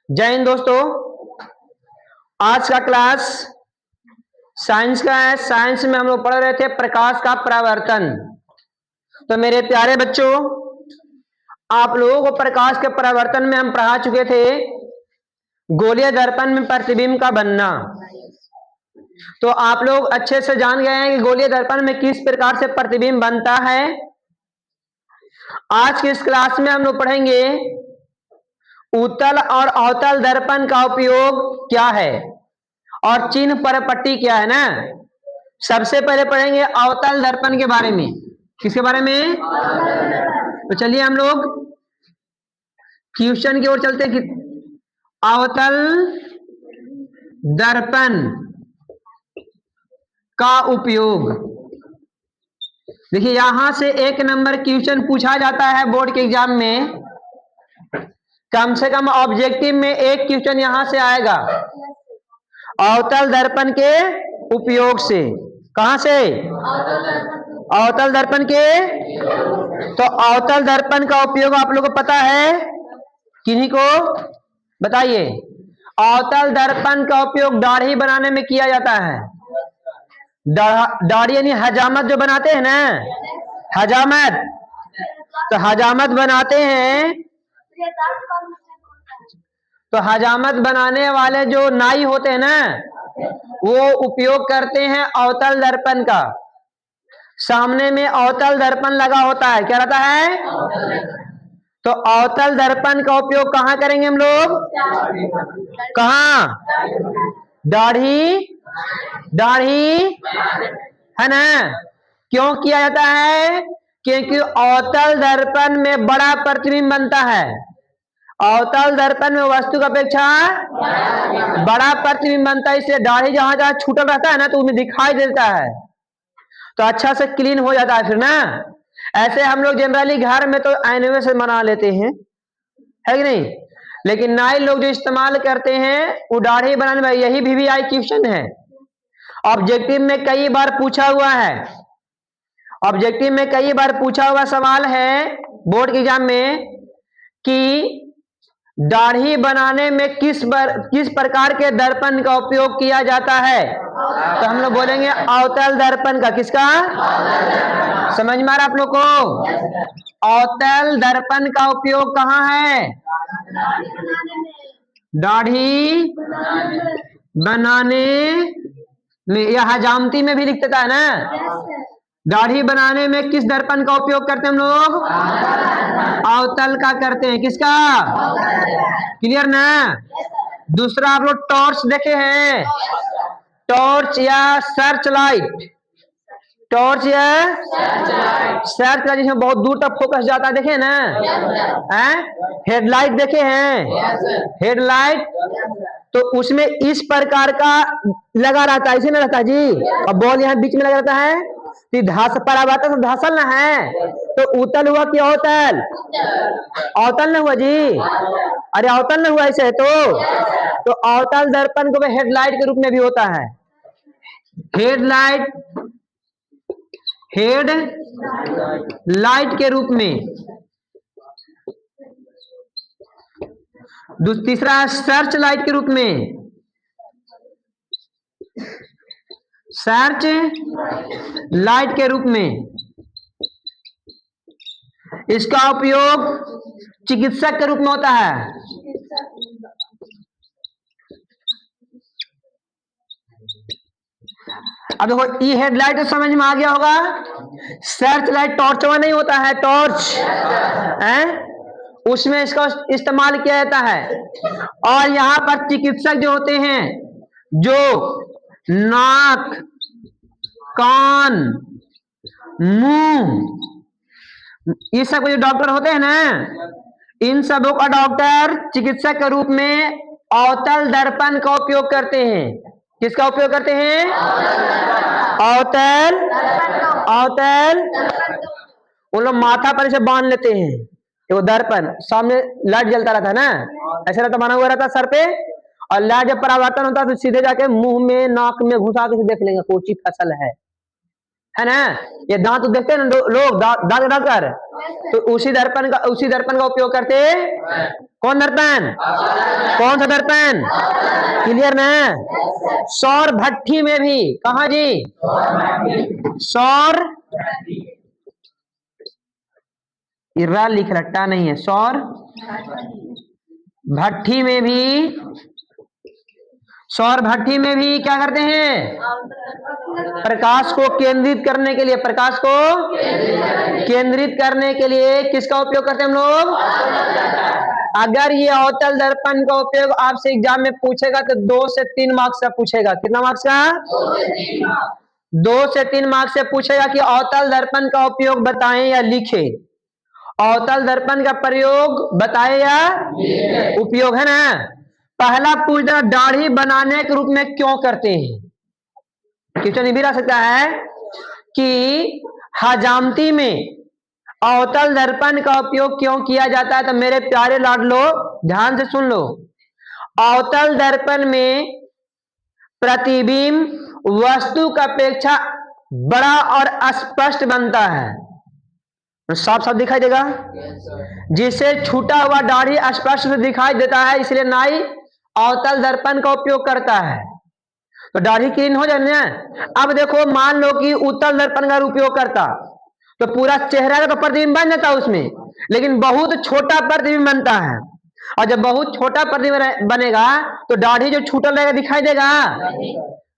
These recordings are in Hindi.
जय हिंद दोस्तों। आज का क्लास साइंस का है। साइंस में हम लोग पढ़ रहे थे प्रकाश का परावर्तन। तो मेरे प्यारे बच्चों, आप लोगों को प्रकाश के परावर्तन में हम पढ़ा चुके थे गोलीय दर्पण में प्रतिबिंब का बनना। तो आप लोग अच्छे से जान गए हैं कि गोलीय दर्पण में किस प्रकार से प्रतिबिंब बनता है। आज की इस क्लास में हम लोग पढ़ेंगे उत्तल और अवतल दर्पण का उपयोग क्या है और चिन्ह पर पट्टी क्या है ना। सबसे पहले पढ़ेंगे अवतल दर्पण के बारे में। किसके बारे में? तो चलिए हम लोग क्वेश्चन की ओर चलते हैं कि अवतल दर्पण का उपयोग। देखिए यहां से 1 नंबर क्वेश्चन पूछा जाता है बोर्ड के एग्जाम में। कम से कम ऑब्जेक्टिव में 1 क्वेश्चन यहां से आएगा अवतल दर्पण के उपयोग से। कहां से? अवतल दर्पण के। तो अवतल दर्पण का उपयोग आप लोगों को पता है? किन्हीं को बताइए। अवतल दर्पण का उपयोग दाढ़ी बनाने में किया जाता है। दाढ़ी यानी हजामत जो बनाते हैं ना, हजामत। तो हजामत बनाते हैं, तो हजामत बनाने वाले जो नाई होते हैं ना, वो उपयोग करते हैं अवतल दर्पण का। सामने में अवतल दर्पण लगा होता है। क्या रहता है? तो अवतल दर्पण का उपयोग कहां करेंगे हम लोग? कहां? दाढ़ी, दाढ़ी है ना। क्यों किया जाता है? क्योंकि अवतल दर्पण में बड़ा प्रतिबिंब बनता है। अवतल दर्पण में वस्तु की अपेक्षा बड़ा प्रतिबिंब बनता है, इसलिए दाढ़ी जहां जहां छूटल रहता है ना तो उन्हें दिखाई देता है, तो अच्छा से क्लीन हो जाता है फिर ना। ऐसे हम लोग जनरली घर में तो आईने से बना लेते हैं, है कि नहीं, लेकिन नाई लोग जो इस्तेमाल करते हैं वो दाढ़ी बनाने में। यही VVI क्वेश्चन है, ऑब्जेक्टिव में कई बार पूछा हुआ है। ऑब्जेक्टिव में कई बार पूछा हुआ सवाल है बोर्ड के एग्जाम में कि दाढ़ी बनाने में किस प्रकार के दर्पण का उपयोग किया जाता है। तो हम लोग बोलेंगे अवतल दर्पण का। किसका? समझ में आ रहा आप लोग को? अवतल दर्पण का उपयोग कहाँ है? दाढ़ी बनाने में, या हजामती में भी लिख देता है ना। दाढ़ी बनाने में किस दर्पण का उपयोग करते हैं हम लोग? अवतल का करते हैं। किसका? क्लियर ना। दूसरा आप लोग टॉर्च देखे हैं? टॉर्च या सर्च लाइट। टॉर्च या सर्च लाइट जिसमें बहुत दूर तक फोकस जाता है, देखे ना। हेडलाइट देखे हैं? हेडलाइट तो उसमें इस प्रकार का लगा रहता है, इसे ना रहता है जी, और बॉल यहाँ बीच में लगा रहता है। परावर्तन से धासल ना है, तो उत्तल हुआ कि अवतल? अवतल ना हुआ जी। अरे अवतल ना हुआ ऐसे तो अवतल दर्पण को हेडलाइट के रूप में भी होता है। हेडलाइट, हेड लाइट के रूप में। तीसरा सर्च लाइट के रूप में। सर्च लाइट के रूप में इसका उपयोग चिकित्सक के रूप में होता है। अब देखो ये हेडलाइट समझ में आ गया होगा। सर्च लाइट टॉर्च में नहीं होता है, टॉर्च है उसमें इसका इस्तेमाल किया जाता है। और यहां पर चिकित्सक जो होते हैं, जो नाक, कान, मुंह, ये सब जो डॉक्टर होते हैं ना, इन सबों का डॉक्टर चिकित्सक के रूप में अवतल दर्पण का उपयोग करते हैं। किसका उपयोग करते हैं? अवतल। अवतल वो लोग माथा पर इसे बांध लेते हैं। वो दर्पण सामने लाइट जलता रहता है ना, ऐसा रहता, बना हुआ रहता सर पे, और लाइट जब परावर्तन होता है तो सीधे जाके मुंह में, नाक में घुसा के देख लेंगे कौन सी फसल है ना। ये दांत तो देखते हैं ना लोग, दांत डालकर, तो उसी दर्पण का उपयोग करते हैं। कौन दर्पण? कौन सा दर्पण? क्लियर ना? सौर भट्ठी में भी, कहा जी? सौर, इर्रा लिख रट्टा नहीं है, सौर भट्ठी में भी, सौर भट्ठी में भी क्या करते हैं? प्रकाश को केंद्रित करने के लिए, प्रकाश को केंद्रित करने के लिए किसका उपयोग करते हैं हम लोग? अगर ये अवतल दर्पण का उपयोग आपसे एग्जाम में पूछेगा तो 2 से 3 मार्क्स का पूछेगा। कितना मार्क्स का? 2 से 3 मार्क्स से पूछेगा कि अवतल दर्पण का उपयोग बताएं या लिखे। अवतल दर्पण का प्रयोग बताए या उपयोग, है ना? पहला पूछना, दाढ़ी बनाने के रूप में क्यों करते हैं? क्वेश्चन ये भी रह सकता है कि हजामती में अवतल दर्पण का उपयोग क्यों किया जाता है। तो मेरे प्यारे लाडलो ध्यान से सुन लो, अवतल दर्पण में प्रतिबिंब वस्तु की अपेक्षा बड़ा और स्पष्ट बनता है, साफ साफ दिखाई देगा, जिससे छूटा हुआ दाढ़ी स्पष्ट से दिखाई देता है, इसलिए नाई अवतल दर्पण का उपयोग करता है तो दाढ़ी क्लीन हो जाए ना। अब देखो, मान लो कि उत्तल दर्पण का उपयोग करता तो पूरा चेहरा का तो प्रतिबिंब बन जाता उसमें, लेकिन बहुत छोटा प्रतिबिंब बनता है, और जब बहुत छोटा प्रतिबिंब बनेगा तो दाढ़ी जो छूटल रहेगा दिखाई देगा?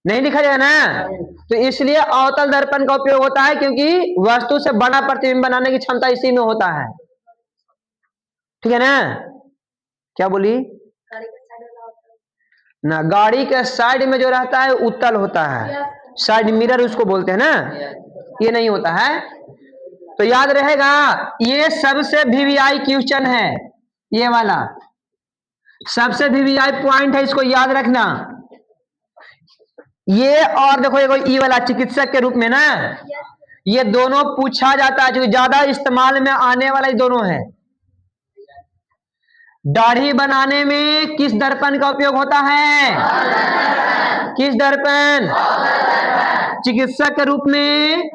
नहीं दिखाई देगा ना। तो इसलिए अवतल दर्पण का उपयोग होता है, क्योंकि वस्तु से बड़ा प्रतिबिंब बनाने की क्षमता इसी में होता है। ठीक है ना? क्या बोली ना? गाड़ी के साइड में जो रहता है उत्तल होता है, साइड मिरर उसको बोलते हैं ना, ये नहीं होता है। तो याद रहेगा, ये सबसे वीवीआई क्वेश्चन है, ये वाला सबसे वीवीआई पॉइंट है, इसको याद रखना। ये और देखो, ये ई वाला चिकित्सक के रूप में ना, ये दोनों पूछा जाता है, जो ज्यादा इस्तेमाल में आने वाला ये दोनों है। दाढ़ी बनाने में किस दर्पण का उपयोग होता है? किस दर्पण? चिकित्सक के रूप में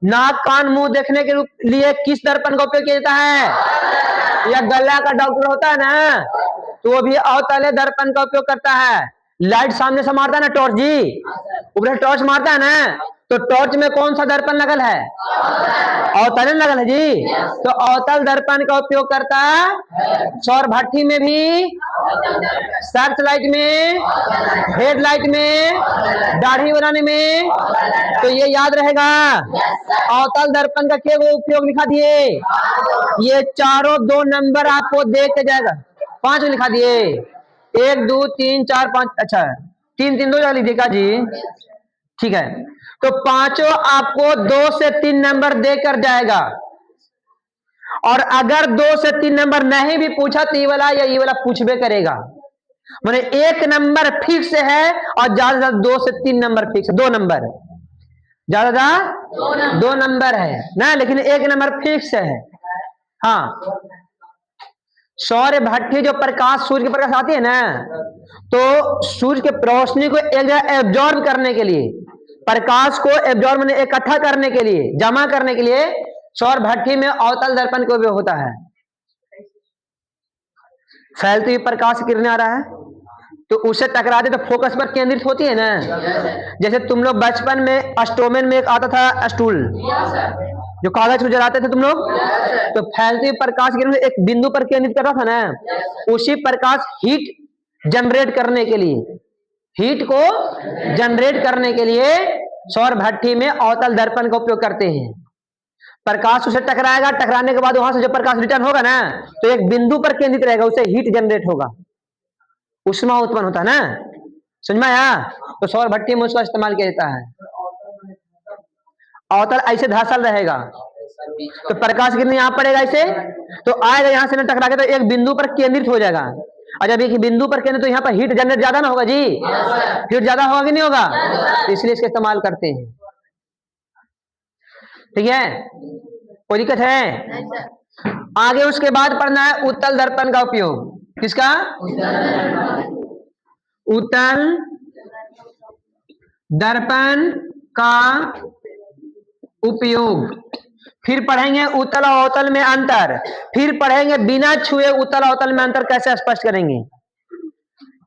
नाक कान मुंह देखने के लिए किस दर्पण का उपयोग किया जाता है? या गला का डॉक्टर होता है ना, तो वो भी अवतल दर्पण का उपयोग करता है। लाइट सामने से मारता है ना, टॉर्च जी ऊपर टॉर्च मारता है ना, तो टॉर्च में कौन सा दर्पण लगल है? अवतल लगल है जी। तो अवतल दर्पण का उपयोग करता है सौर भट्ठी में भी, सर्च लाइट में, हेडलाइट में, दाढ़ी बनाने में। तो ये याद रहेगा, अवतल दर्पण का क्या उपयोग लिखा दिए? ये चारों 2 नंबर आपको दे के जाएगा, 5 लिखा दिए, 1 2 3 4 5, अच्छा 3 3 2 जगह लिख देगा जी। ठीक है, तो पांचों आपको 2 से 3 नंबर देकर जाएगा, और अगर 2 से 3 नंबर नहीं भी पूछा तो ये वाला या ये वाला पूछबे करेगा। माने 1 नंबर फिक्स है और ज्यादा ज्यादा 2 से 3 नंबर फिक्स, 2 नंबर ज्यादा 2 नंबर है ना, लेकिन 1 नंबर फिक्स है। हाँ, सौर भट्ठी जो प्रकाश, सूर्य के प्रकाश आती है ना, तो सूर्य के रोशनी को एक जगह एब्जॉर्ब करने के लिए, प्रकाश को एब्जॉर्ब मैंने इकट्ठा करने के लिए, जमा करने के लिए सौर भट्ठी में अवतल दर्पण का उपयोग होता है। फैलती हुई प्रकाश किरणें आ रहा है तो उससे टकराते तो फोकस पर केंद्रित होती है ना। जैसे तुम लोग बचपन में अस्टोमेन में एक आता था स्टूल, जो कागज को जलाते थे तुम लोग, तो फैलती हुई प्रकाश किरण एक बिंदु पर केंद्रित कर रहा था ना, उसी प्रकाश हीट जनरेट करने के लिए, हीट को जनरेट करने के लिए सौर भट्ठी में अवतल दर्पण का उपयोग करते हैं। प्रकाश उसे टकराएगा, टकराने के बाद वहां से जो प्रकाश रिटर्न होगा ना, तो एक बिंदु पर केंद्रित रहेगा, उसे हीट जनरेट होगा, उष्मा उत्पन्न होता है ना। समझ में आया? तो सौर भट्ठी में उसका इस्तेमाल किया जाता है। अवतल ऐसे धसल रहेगा तो प्रकाश किरण यहां पड़ेगा ऐसे, तो आएगा यहां से न टकरा के, तो एक बिंदु पर केंद्रित हो जाएगा। और जब एक बिंदु पर केंद्रित, तो यहाँ पर हीट जनरेट ज्यादा ना होगा जी, हीट ज्यादा होगा कि नहीं होगा, तो इसलिए इसका इस्तेमाल करते हैं। ठीक है, कोई दिक्कत है? आगे उसके बाद पढ़ना है उत्तल दर्पण का उपयोग। किसका? उत्तल दर्पण का उपयोग। फिर पढ़ेंगे उत्तल और अवतल में अंतर, फिर पढ़ेंगे बिना छुए उत्तल और अवतल में अंतर कैसे स्पष्ट करेंगे।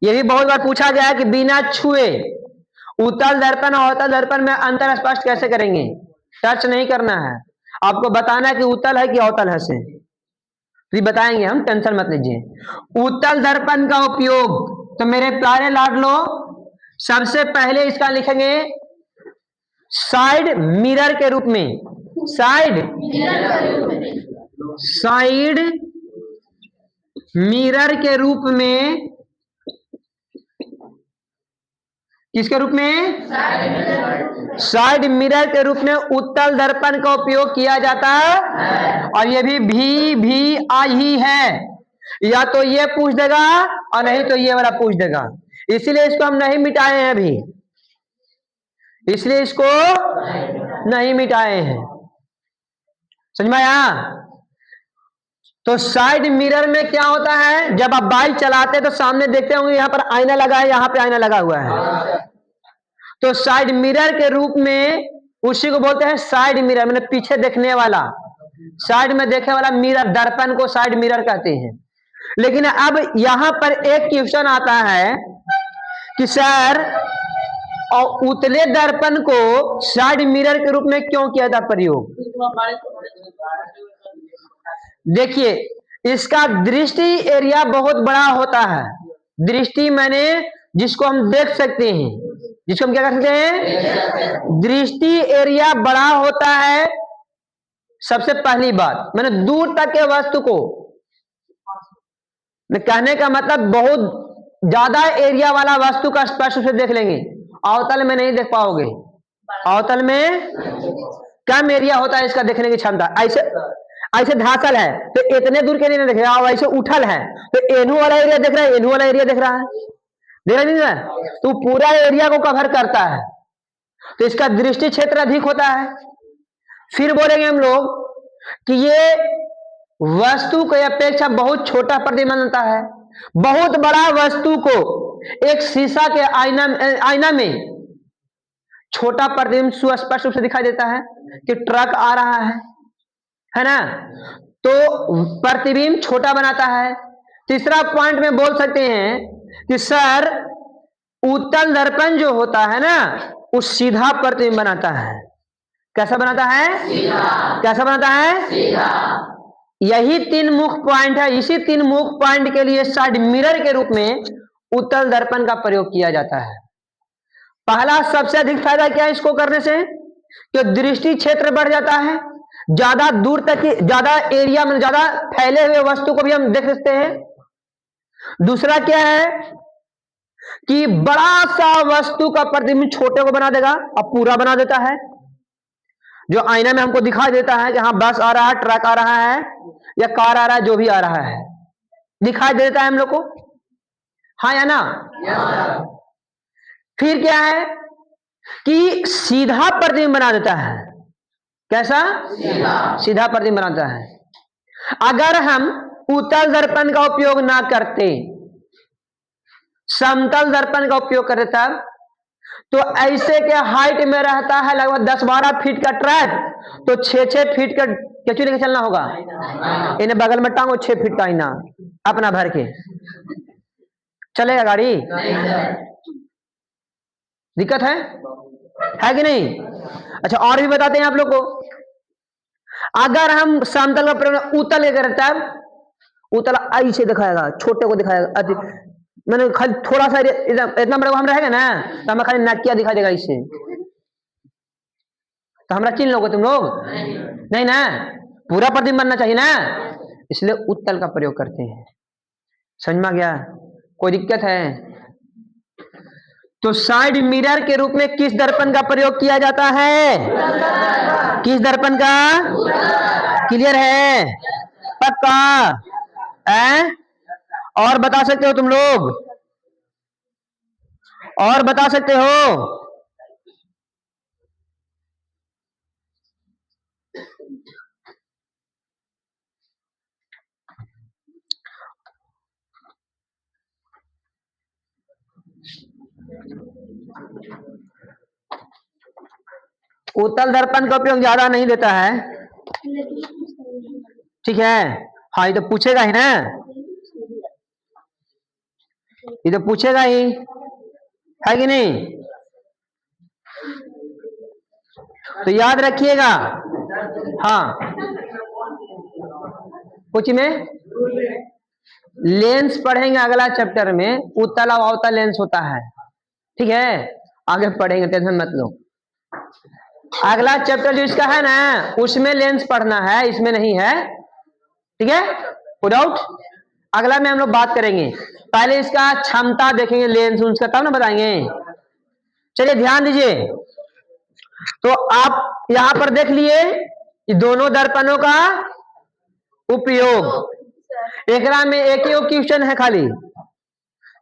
ये भी बहुत बार पूछा गया है कि बिना छुए उत्तल दर्पण और अवतल दर्पण में अंतर स्पष्ट कैसे करेंगे। टच नहीं करना है, आपको बताना है कि उत्तल है कि अवतल है से, तो बताएंगे हम, टेंशन मत लीजिए। उत्तल दर्पण का उपयोग, तो मेरे प्यारे लाडलो सबसे पहले इसका लिखेंगे साइड मिरर के रूप में, साइड मिरर के रूप में, किसके रूप में, साइड मिरर के रूप में उत्तल दर्पण का उपयोग किया जाता है। और ये भी आई ही है, या तो ये पूछ देगा और नहीं तो ये वाला पूछ देगा, इसीलिए इसको हम नहीं मिटाए हैं अभी, इसलिए इसको नहीं मिटाए हैं, समझ में आया। तो साइड मिरर में क्या होता है, जब आप बाइक चलाते तो सामने देखते होंगे यहाँ पर आईना लगा है, यहाँ पे आईना लगा हुआ है, तो साइड मिरर के रूप में उसी को बोलते हैं साइड मिरर, मतलब पीछे देखने वाला, साइड में देखने वाला मिरर, दर्पण को साइड मिरर कहते हैं। लेकिन अब यहां पर एक क्वेश्चन आता है कि सर और उतले दर्पण को साइड मिरर के रूप में क्यों किया था प्रयोग। देखिए इसका दृष्टि एरिया बहुत बड़ा होता है, दृष्टि मैंने जिसको हम देख सकते हैं, जिसको हम क्या कर सकते हैं, दृष्टि एरिया बड़ा होता है। सबसे पहली बात मैंने दूर तक के वस्तु को, मैं कहने का मतलब बहुत ज्यादा एरिया वाला वस्तु का स्पष्ट रूप से देख लेंगे, अवतल में नहीं देख पाओगे, अवतल में कम एरिया होता है इसका देखने की क्षमता। ऐसे ऐसे धासल है तो इतने दूर के नहीं देखेगा, और ऐसे उठल है तो एनू वाला एरिया देख रहा है, एनू वाला एरिया देख रहा है, देख नहीं रहा है, तो पूरा एरिया को कवर करता है, तो इसका दृष्टि क्षेत्र अधिक होता है। फिर बोलेंगे हम लोग कि ये वस्तु की अपेक्षा बहुत छोटा प्रतिबिंब बनता है। बहुत बड़ा वस्तु को एक शीशा के आईना में छोटा प्रतिबिंब सुस्पष्ट रूप से दिखाई देता है कि ट्रक आ रहा है ना, तो प्रतिबिंब छोटा बनाता है। तीसरा पॉइंट में बोल सकते हैं कि सर उत्तल दर्पण जो होता है ना वो सीधा प्रतिबिंब बनाता है। कैसा बनाता है, कैसा बनाता है, सीधा। यही तीन मुख्य पॉइंट है, इसी तीन मुख्य पॉइंट के लिए साइड मिरर के रूप में उत्तल दर्पण का प्रयोग किया जाता है। पहला सबसे अधिक फायदा क्या है इसको करने से, कि दृष्टि क्षेत्र बढ़ जाता है, ज्यादा दूर तक की, ज्यादा एरिया में ज्यादा फैले हुए वस्तु को भी हम देख सकते हैं। दूसरा क्या है कि बड़ा सा वस्तु का प्रतिबिंब छोटे को बना देगा और पूरा बना देता है। जो आईना में हमको दिखाई देता है कि हाँ बस आ रहा है, ट्रक आ रहा है या कार आ रहा है, जो भी आ रहा है दिखाई देता है हम लोग को, हाँ या ना। फिर क्या है कि सीधा प्रतिबिंब बना देता है। कैसा, सीधा प्रतिबिंब बनाता है। अगर हम उत्तल दर्पण का उपयोग ना करते, समतल दर्पण का उपयोग करते तब तो ऐसे के हाइट में रहता है लगभग 10-12 फीट का ट्रक, तो 6-6 फीट का केचू लेके चलना होगा, इन्हें बगल में टांगो 6 फीट का आईना अपना भर के चलेगा गाड़ी, दिक्कत है कि नहीं। अच्छा और भी बताते हैं आप लोग को, अगर हम समतल का उत्तल लेकर तब उत्तल ऐसे दिखाएगा, छोटे को दिखाएगा, मैंने खाली थोड़ा सा इतना बड़ा हम रहेगा ना तो हमें खाली नाकिया दिखाई देगा इससे, तो हमरा चिन्ह लोगे तुम लोग नहीं ना, पूरा प्रतिबिंब बनना चाहिए ना, इसलिए उत्तल का प्रयोग करते हैं। समझ में आ गया, कोई दिक्कत है। तो साइड मिरर के रूप में किस दर्पण का प्रयोग किया जाता है, किस दर्पण का, क्लियर है, पक्का है। और बता सकते हो तुम लोग, और बता सकते हो। उत्तल दर्पण का उपयोग ज्यादा नहीं देता है, ठीक है, हाँ ये तो पूछेगा ही ना, ये तो पूछेगा ही, है कि नहीं? तो याद रखिएगा। हाँ, कुछ में लेंस पढ़ेंगे अगला चैप्टर में, उत्तल और अवतल लेंस होता है, ठीक है, आगे पढ़ेंगे, टेंशन मत लो। अगला चैप्टर जो इसका है ना, उसमें लेंस पढ़ना है, इसमें नहीं है, ठीक है, नो डाउट। अगला में हम लोग बात करेंगे, पहले इसका क्षमता देखेंगे लेंस उसका, तब ना बताएंगे। चलिए ध्यान दीजिए, तो आप यहां पर देख लिए कि दोनों दर्पणों का उपयोग, एकरा में एक ही क्वेश्चन है खाली,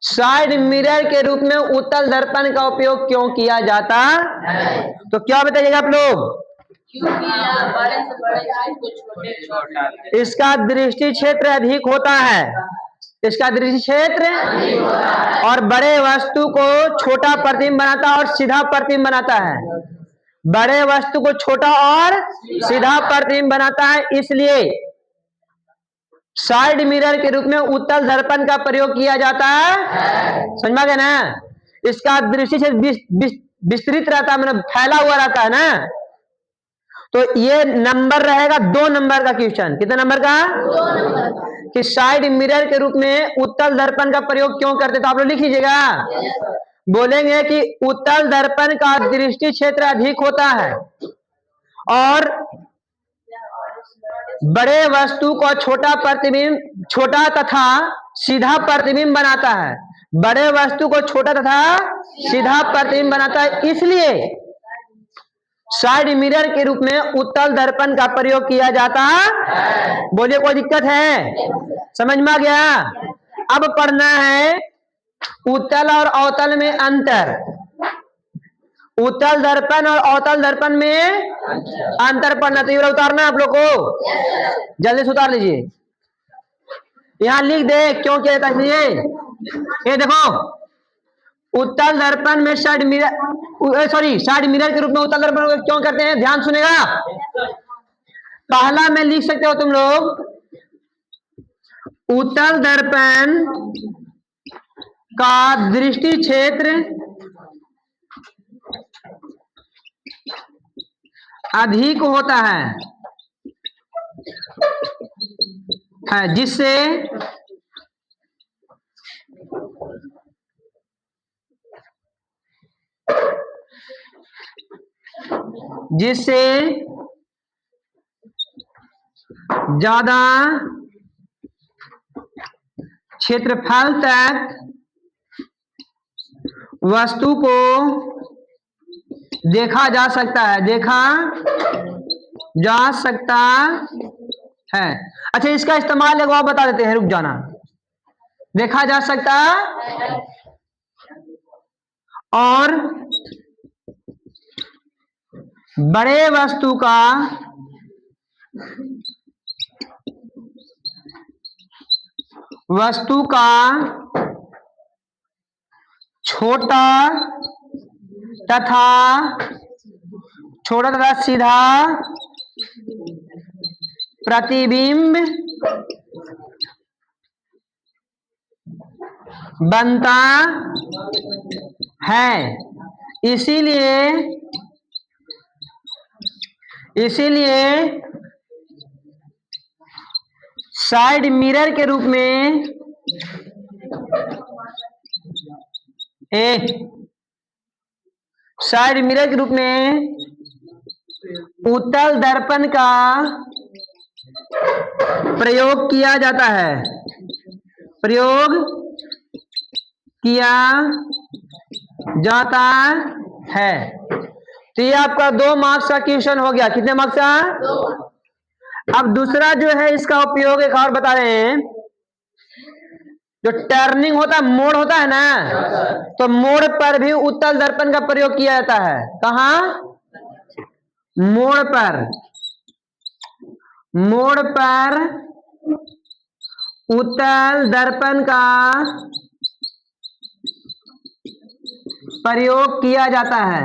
साइड मिरर के रूप में उत्तल दर्पण का उपयोग क्यों किया जाता है? तो क्या बताइएगा आप लोग? इसका दृष्टि क्षेत्र अधिक होता है, इसका दृष्टि क्षेत्र और बड़े वस्तु को छोटा प्रतिबिंब बनाता है और सीधा प्रतिबिंब बनाता है, बड़े वस्तु को छोटा और सीधा प्रतिबिंब बनाता है, इसलिए साइड मिरर के रूप में उत्तल दर्पण का प्रयोग किया जाता है। समझ में आ गया ना? इसका दृष्टि से विस्तृत रहता है, मतलब फैला हुआ रहता है ना, तो ये नंबर रहेगा 2 नंबर का क्वेश्चन। कितने नंबर का? 2 नंबर। कि साइड मिरर के रूप में उत्तल दर्पण का प्रयोग क्यों करते, तो आप लोग लिख लीजिएगा। बोलेंगे कि उत्तल दर्पण का दृष्टि क्षेत्र अधिक होता है और बड़े वस्तु को छोटा तथा सीधा प्रतिबिंब बनाता है, बड़े वस्तु को छोटा तथा सीधा प्रतिबिंब बनाता है, इसलिए साइड मिरर के रूप में उत्तल दर्पण का प्रयोग किया जाता है। बोलिए कोई दिक्कत है? समझ में आ गया? अब पढ़ना है उत्तल और अवतल में अंतर, उत्तल दर्पण और अवतल दर्पण में अंतर पढ़ना, तो ये उतारना आप लोग को, जल्दी से उतार लीजिए, यहां लिख दे क्यों किया जाता है। ये देखो, उत्तल दर्पण में साइड मिरर के रूप में उत्तल दर्पण क्यों करते हैं, ध्यान सुनेगा। पहला में लिख सकते हो तुम लोग, उत्तल दर्पण का दृष्टि क्षेत्र अधिक होता है, जिससे ज्यादा क्षेत्रफल तक वस्तु को देखा जा सकता है, अच्छा इसका इस्तेमाल एक बार बता देते हैं, रुक जाना। देखा जा सकता और बड़े वस्तु का छोटा तथा सीधा प्रतिबिंब बनता है, इसीलिए साइड मिरर के रूप में उत्तल दर्पण का प्रयोग किया जाता है। तो ये आपका 2 मार्क्स का क्वेश्चन हो गया। कितने मार्क्स का? 2। अब दूसरा जो है इसका उपयोग एक और बता रहे हैं, जो टर्निंग होता है, मोड़ होता है ना, तो मोड़ पर भी उत्तल दर्पण का प्रयोग किया जाता है। कहाँ? मोड़ पर उत्तल दर्पण का प्रयोग किया जाता है।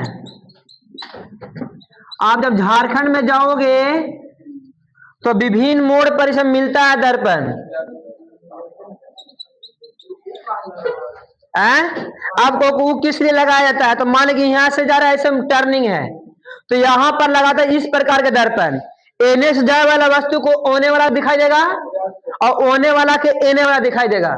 आप जब झारखंड में जाओगे तो विभिन्न मोड़ पर इसमें मिलता है दर्पण। आपको वो किस लिए लगाया जाता है? तो मान लीजिए यहां से जा रहा है, ऐसे टर्निंग है, तो यहां पर लगाता है इस प्रकार के दर्पण। एने से जाने वाला वस्तु को ओने वाला दिखाई देगा और ओने वाला के एने वाला दिखाई देगा।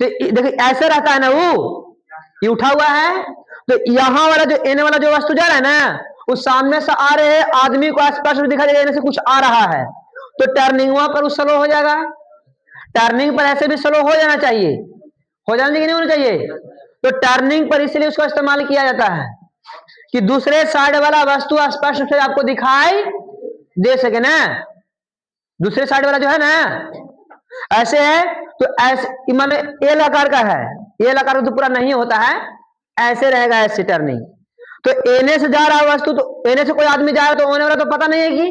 तो देखिए ऐसे रहता है ना, वो ये उठा हुआ है, तो यहां वाला जो एने वाला जो वस्तु जा रहा है ना, उस सामने से आ रहे आदमी को आसपास दिखाई देगा, एने से कुछ आ रहा है, तो टर्निंग वहां पर उस स्लो हो जाएगा। टर्निंग पर ऐसे भी स्लो हो जाना चाहिए, हो जाना चाहिए नहीं होना चाहिए। तो टर्निंग पर इसलिए उसका इस्तेमाल किया जाता है कि दूसरे साइड वाला वस्तु स्पष्ट रूप से आपको दिखाई दे सके ना। दूसरे साइड वाला जो है ना ऐसे है, तो ऐसे माने एल आकार का है, एल आकार तो पूरा नहीं होता है, ऐसे रहेगा ऐसे टर्निंग। तो एने से जा रहा वस्तु, तो एने से कोई आदमी जा रहा है, तो ओने वाला तो पता नहीं है कि,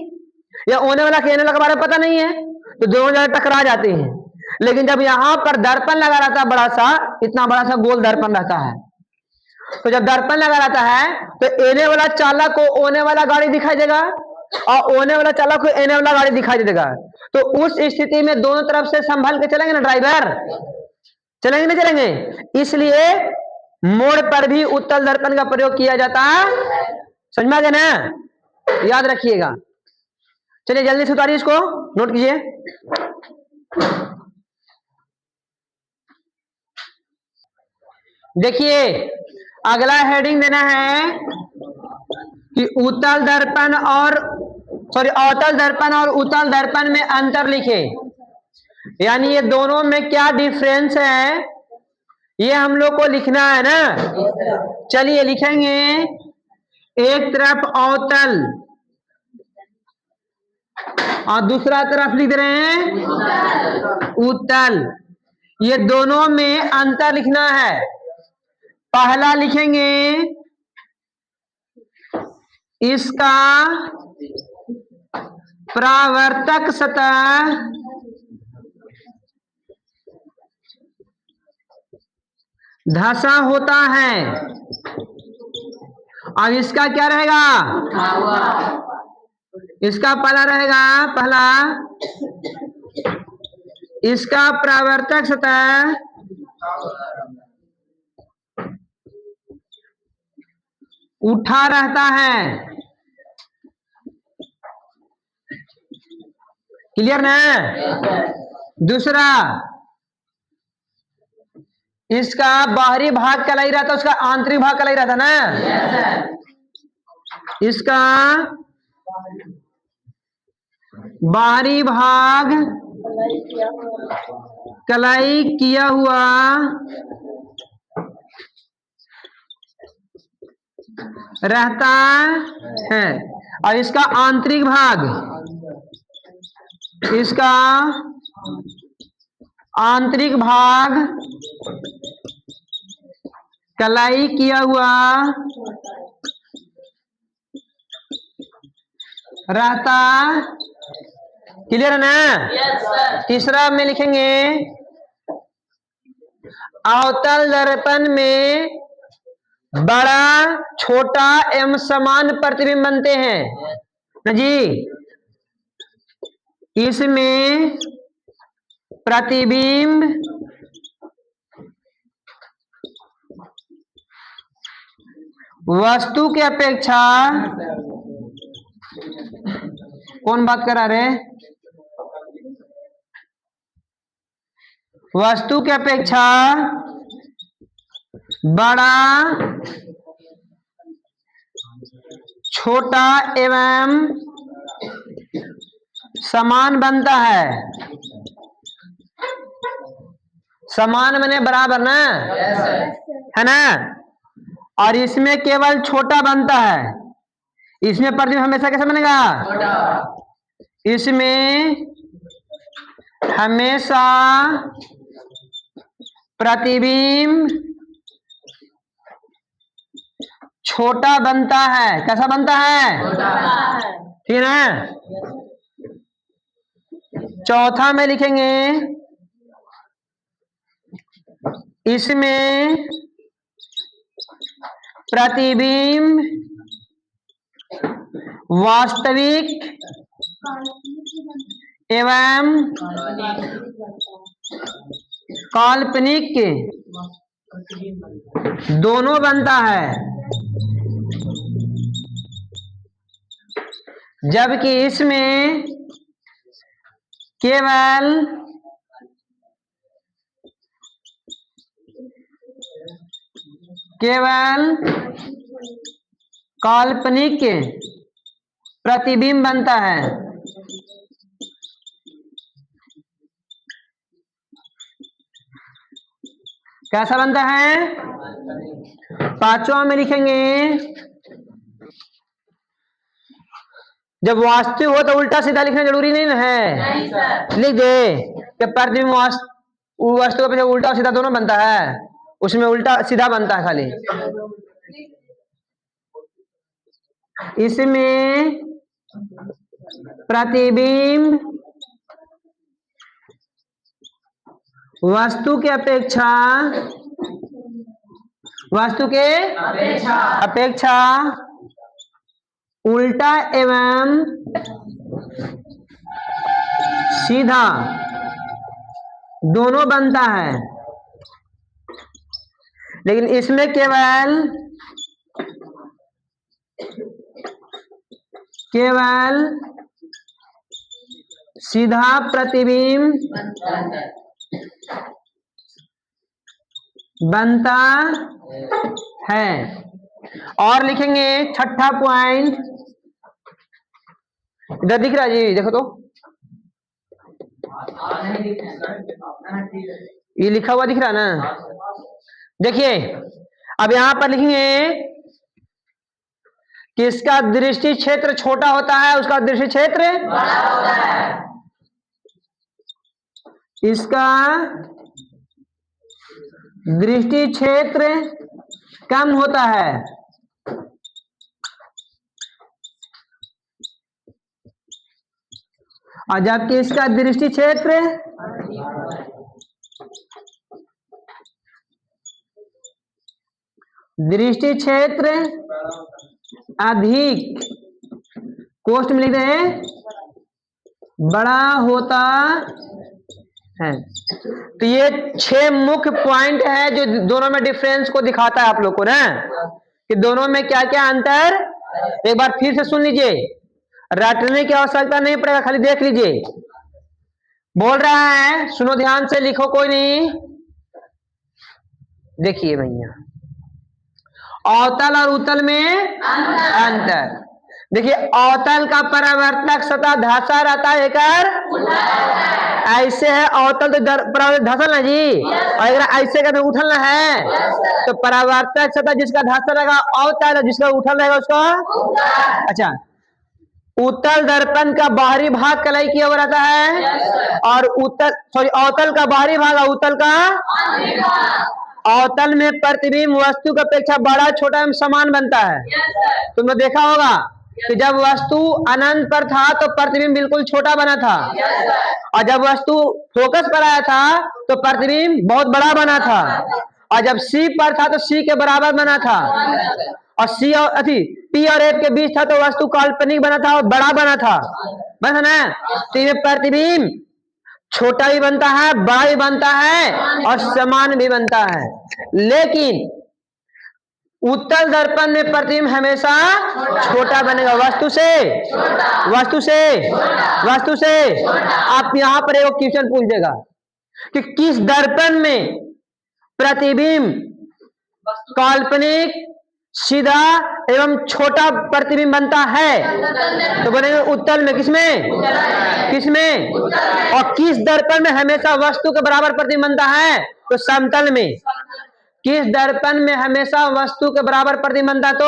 या ओने वाला के एने वाला के बारे में पता नहीं है, तो दोनों जगह टकरा जाते हैं। लेकिन जब यहां पर दर्पण लगा रहता है, बड़ा सा, इतना बड़ा सा गोल दर्पण रहता है, तो जब दर्पण लगा रहता है तो एने वाला चालक को ओने वाला गाड़ी दिखाई देगा और ओने वाला चालक को एने वाला गाड़ी दिखाई देगा। तो उस स्थिति में दोनों तरफ से संभल के चलेंगे ना ड्राइवर, चलेंगे नहीं चलेंगे। इसलिए मोड़ पर भी उत्तल दर्पण का प्रयोग किया जाता है, समझ में आ गया ना, याद रखिएगा। चलिए जल्दी से उतारिए इसको, नोट कीजिए। देखिए अगला हेडिंग देना है कि उत्तल दर्पण और अवतल दर्पण और उत्तल दर्पण में अंतर लिखे, यानी ये दोनों में क्या डिफरेंस है, ये हम लोग को लिखना है ना। चलिए लिखेंगे, एक तरफ अवतल और दूसरा तरफ लिख रहे हैं उत्तल, ये दोनों में अंतर लिखना है। पहला लिखेंगे इसका परावर्तक सतह धसा होता है, अब इसका क्या रहेगा, इसका पहला रहेगा, पहला इसका परावर्तक सतह उठा रहता है, क्लियर ना। दूसरा इसका बाहरी भाग कलाई रहता, उसका आंतरिक भाग कलाई रहता ना। इसका बाहरी भाग कलाई किया हुआ रहता है और इसका आंतरिक भाग, इसका आंतरिक भाग कलाई किया हुआ रहता, क्लियर है ना। तीसरा में लिखेंगे अवतल दर्पण में बड़ा, छोटा एवं समान प्रतिबिंब बनते हैं ना जी। इसमें प्रतिबिंब वस्तु की अपेक्षा, कौन बात कर रहे, वस्तु की अपेक्षा बड़ा, छोटा एवं समान बनता है। समान बने बराबर ना, है ना। और इसमें केवल छोटा बनता है, इसमें प्रतिबिंब हमेशा कैसे बनेगा, इसमें हमेशा प्रतिबिंब छोटा बनता है। कैसा बनता है, ठीक है ना। चौथा में लिखेंगे इसमें प्रतिबिंब वास्तविक एवं काल्पनिक दोनों बनता है, जबकि इसमें केवल काल्पनिक प्रतिबिंब बनता है। कैसा बनता है? पांचवा में लिखेंगे, जब वास्तविक हो तो उल्टा सीधा लिखना जरूरी नहीं ना है, लिख दे कि प्रतिबिंब वास्तविक पे उल्टा सीधा दोनों बनता है, उसमें उल्टा सीधा बनता है खाली। इसमें प्रतिबिंब वस्तु के अपेक्षा उल्टा एवं सीधा दोनों बनता है, लेकिन इसमें केवल सीधा प्रतिबिंब बनता है। और लिखेंगे छठा पॉइंट, इधर दिख रहा है जी, देखो तो ये लिखा हुआ दिख रहा है ना, देखिए अब यहां पर लिखेंगे कि इसका दृष्टि क्षेत्र छोटा होता है, उसका दृष्टि क्षेत्र बड़ा होता है। इसका दृष्टि क्षेत्र कम होता है, और जबकि इसका दृष्टि क्षेत्र अधिक, कोष्ठ में लिख रहे हैं, बड़ा होता है। तो ये 6 मुख्य पॉइंट है जो दोनों में डिफरेंस को दिखाता है आप लोग को ना, कि दोनों में क्या क्या अंतर। एक बार फिर से सुन लीजिए, रटने की आवश्यकता नहीं पड़ेगा, खाली देख लीजिए। बोल रहा है, सुनो ध्यान से, लिखो कोई नहीं। देखिए भैया, अवतल और उत्तल में अंतर। देखिए अवतल का परावर्तक सतह धसा रहता है, ऐसे है अवतल तो धसल ना जी, और ऐसे का तो उठलना है। तो परावर्तक सतह जिसका धसा रहेगा अवतल, जिसका उठल रहेगा उसका। अच्छा, उत्तल दर्पण का बाहरी भाग कलाई की ओर रहता है, और अवतल का बाहरी भाग और उत्तल का। अवतल में प्रतिबिंब वस्तु की अपेक्षा बड़ा, छोटा एवं समान बनता है। तुमने देखा होगा कि जब वस्तु अनंत पर था तो प्रतिबिंब बिल्कुल छोटा बना था, और जब वस्तु फोकस पर आया था तो प्रतिबिंब बहुत बड़ा बना था, और जब सी पर था तो सी के बराबर बना था, और सी और पी और एफ के बीच था तो वस्तु काल्पनिक बना था और बड़ा बना था, बस ना। तो ये प्रतिबिंब छोटा भी बनता है, बड़ा भी बनता है, और समान भी बनता है। लेकिन उत्तल दर्पण में प्रतिबिंब हमेशा छोटा बनेगा, वस्तु से। आप यहां पर एक क्वेश्चन पूछेगा कि किस दर्पण में प्रतिबिंब काल्पनिक, सीधा एवं छोटा प्रतिबिंब बनता है, तो बनेगा उत्तल में। किसमें? और किस दर्पण में हमेशा वस्तु के बराबर प्रतिबिंब बनता है, तो समतल में। किस दर्पण में हमेशा वस्तु के बराबर प्रतिबिंब बनता है, तो